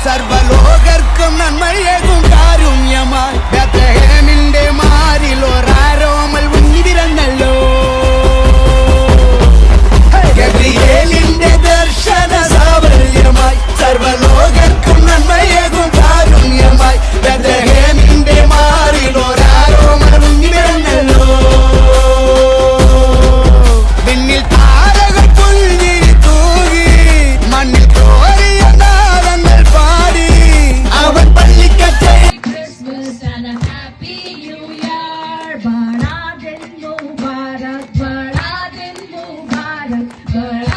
സർവലോകർക്കും നന്മയേകും കാരുണ്യമായി ബേത്ലഹേമിന്റെ മാറിൽ ഒരാരോമൽ ഉണ്ണി പിറന്നല്ലോ. ഗബ്രിയേലിന്റെ ദർശന സാഫല്യമായി സർവലോകർക്കും നന്മയേകും കാരുണ്യമായി ബേത്ലഹേമിന്റെ മാറിൽ ഒരാരോമൽ ഉണ്ണി പിറന്നല്ലോ. വിണ്ണിൽ താരകൾ പുൽവിരി തൂകി മണ്ണിൽ കോരിയ നാദങ്ങൾ പാടി അവൻ പള്ളിക്കത്തെ बड़ा दिन मुबारक